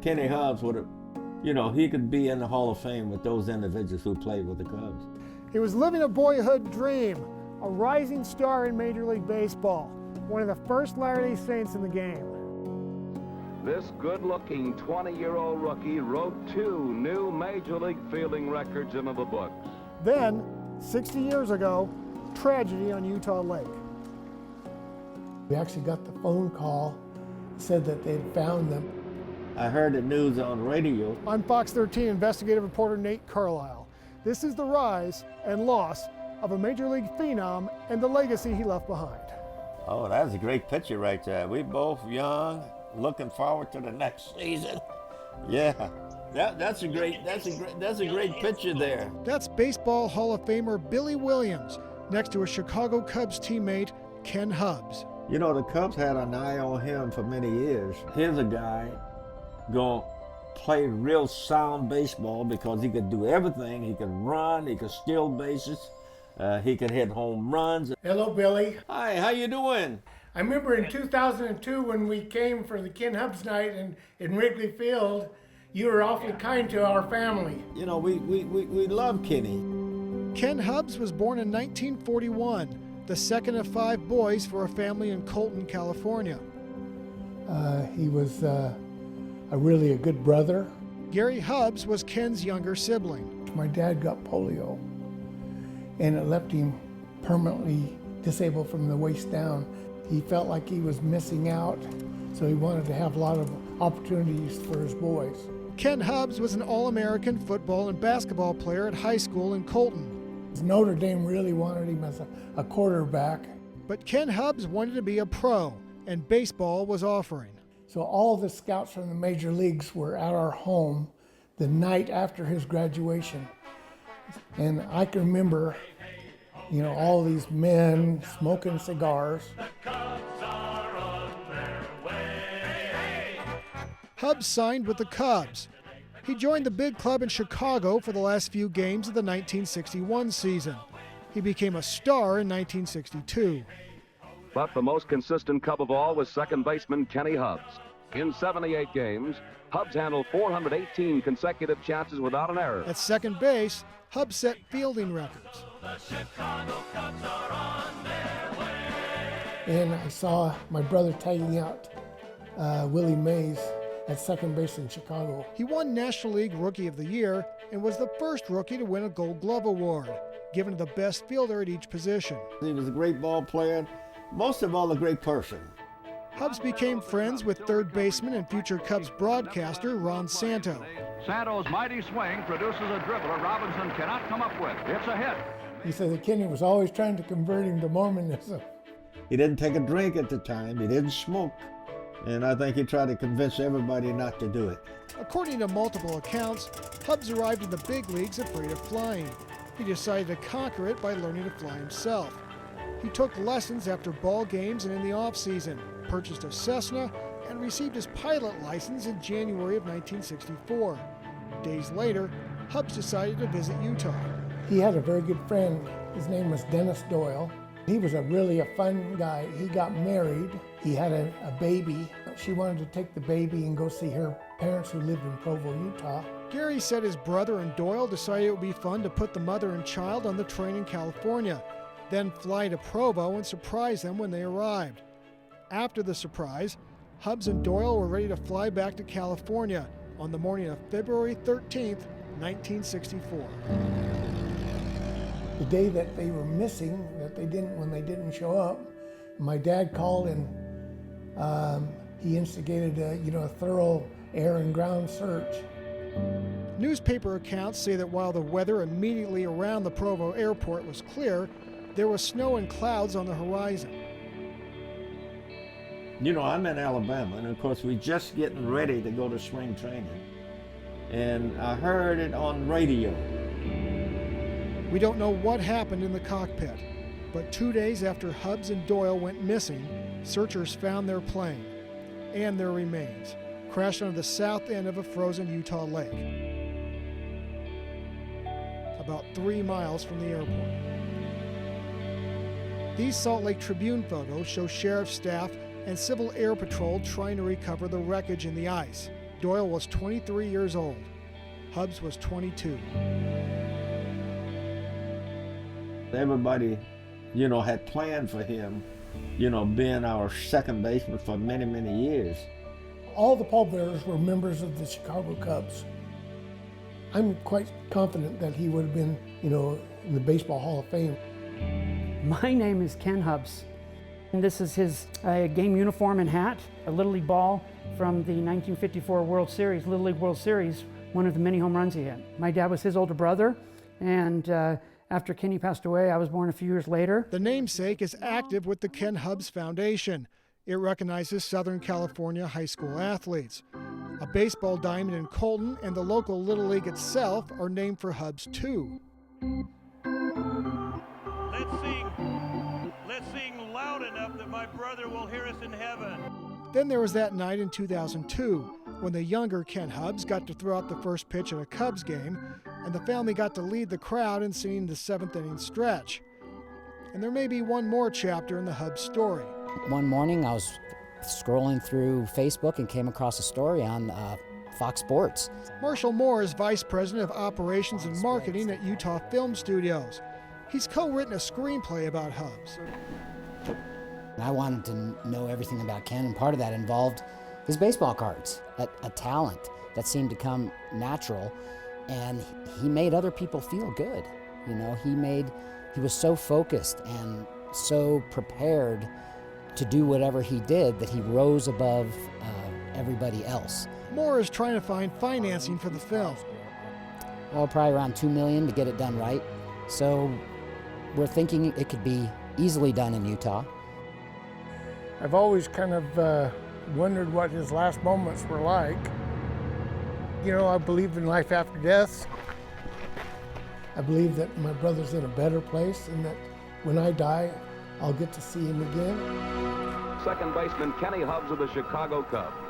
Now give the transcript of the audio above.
Kenny Hubbs would have, he could be in the Hall of Fame with those individuals who played with the Cubs. He was living a boyhood dream, a rising star in Major League Baseball, one of the first Latter-day Saints in the game. This good-looking 20-year-old rookie wrote 2 new Major League fielding records into the books. Then, 60 years ago, tragedy on Utah Lake. We actually got the phone call, said that they'd found them. I heard the news on radio. I'm Fox 13 investigative reporter Nate Carlisle. This is the rise and loss of a Major League phenom and the legacy he left behind. Oh, that's a great picture right there. We both young, looking forward to the next season. Yeah, that's a great picture there. That's Baseball Hall of Famer Billy Williams next to a Chicago Cubs teammate, Ken Hubbs. The Cubs had an eye on him for many years. Here's a guy gonna play real sound baseball because he could do everything. He could run, he could steal bases, he could hit home runs. Hello, Billy. Hi, how you doing? I remember in 2002 when we came for the Ken Hubbs night in Wrigley Field, you were awfully kind to our family. We love Kenny. Ken Hubbs was born in 1941, the second of 5 boys for a family in Colton, California. He was really a good brother. Gary Hubbs was Ken's younger sibling. My dad got polio, and it left him permanently disabled from the waist down. He felt like he was missing out, so he wanted to have a lot of opportunities for his boys. Ken Hubbs was an All-American football and basketball player at high school in Colton. Notre Dame really wanted him as a quarterback. But Ken Hubbs wanted to be a pro, and baseball was offering. So all the scouts from the major leagues were at our home the night after his graduation. And I can remember, all these men smoking cigars. Hubbs signed with the Cubs. He joined the big club in Chicago for the last few games of the 1961 season. He became a star in 1962. But the most consistent Cub of all was second baseman Kenny Hubbs. In 78 games, Hubbs handled 418 consecutive chances without an error. At second base, Hubbs set fielding records. The Chicago Cubs are on their way. And I saw my brother tagging out Willie Mays at second base in Chicago. He won National League Rookie of the Year and was the first rookie to win a Gold Glove Award, given to the best fielder at each position. He was a great ball player, most of all a great person. Hubbs became friends with third baseman and future Cubs broadcaster Ron Santo. Santo's mighty swing produces a dribbler Robinson cannot come up with. It's a hit. He said that Kenny was always trying to convert him to Mormonism. He didn't take a drink at the time, he didn't smoke, and I think he tried to convince everybody not to do it. According to multiple accounts, Hubbs arrived in the big leagues afraid of flying. He decided to conquer it by learning to fly himself. He took lessons after ball games and in the off-season, purchased a Cessna, and received his pilot license in January of 1964. Days later, Hubbs decided to visit Utah. He had a very good friend. His name was Dennis Doyle. He was really a fun guy. He got married. He had a baby. She wanted to take the baby and go see her parents who lived in Provo, Utah. Gary said his brother and Doyle decided it would be fun to put the mother and child on the train in California, then fly to Provo and surprise them when they arrived. After the surprise, Hubbs and Doyle were ready to fly back to California on the morning of February 13th, 1964. The day that they were missing, when they didn't show up, my dad called and he instigated a thorough air and ground search. Newspaper accounts say that while the weather immediately around the Provo airport was clear, there was snow and clouds on the horizon. I'm in Alabama, and of course we're just getting ready to go to spring training. And I heard it on radio. We don't know what happened in the cockpit, but 2 days after Hubbs and Doyle went missing, searchers found their plane and their remains, crashed onto the south end of a frozen Utah lake, about 3 miles from the airport. These Salt Lake Tribune photos show sheriff's staff and Civil Air Patrol trying to recover the wreckage in the ice. Doyle was 23 years old. Hubbs was 22. Everybody, had planned for him, being our second baseman for many, many years. All the pallbearers were members of the Chicago Cubs. I'm quite confident that he would have been, in the Baseball Hall of Fame. My name is Ken Hubbs, and this is his game uniform and hat, a Little League ball from the 1954 World Series, Little League World Series, one of the many home runs he had. My dad was his older brother, and after Kenny passed away, I was born a few years later. The namesake is active with the Ken Hubbs Foundation. It recognizes Southern California high school athletes. A baseball diamond in Colton and the local Little League itself are named for Hubbs, too. Let's sing loud enough that my brother will hear us in heaven. Then there was that night in 2002 when the younger Ken Hubbs got to throw out the first pitch at a Cubs game, and the family got to lead the crowd in singing the seventh inning stretch. And there may be one more chapter in the Hubbs story. One morning I was scrolling through Facebook and came across a story on Fox Sports. Marshall Moore is Vice President of Operations and Marketing at Utah Film Studios. He's co-written a screenplay about Hubbs. I wanted to know everything about Ken, and part of that involved his baseball cards, a talent that seemed to come natural, and he made other people feel good. He was so focused and so prepared to do whatever he did that he rose above everybody else. Moore is trying to find financing for the film. Oh, probably around $2 million to get it done right. So we're thinking it could be easily done in Utah. I've always kind of wondered what his last moments were like. I believe in life after death. I believe that my brother's in a better place and that when I die, I'll get to see him again. Second baseman Kenny Hubbs of the Chicago Cubs.